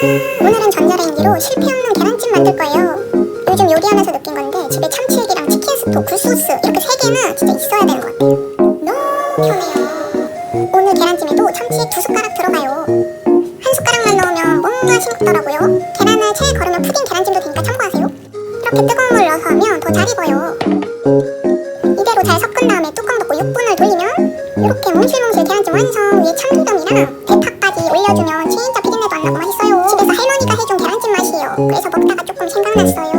오늘은 전자레인지로 실패 없는 계란찜 만들 거예요. 요즘 요리하면서 느낀 건데 집에 참치액이랑 치킨 스톡, 굴소스 이렇게 3개는 진짜 있어야 되는 것 같아요. 너무 편해요. 오늘 계란찜에도 참치액 2숟가락 들어가요. 1숟가락만 넣으면 뭔가 싱겁더라고요. 계란을 체에 걸으면 푸딩 계란찜도 되니까 참고하세요. 이렇게 뜨거운 물 넣어서 하면 더 잘 익어요. 이대로 잘 섞은 다음에 뚜껑 덮고 6분을 돌리면 이렇게 몽실몽실 계란찜 완성. 위에 참기름이랑 대파까지 올려주면 진짜 비린내도 안 나고 맛있어요. 집에서 할머니가 해준 계란찜 맛이에요. 그래서 먹다가 조금 생각났어요.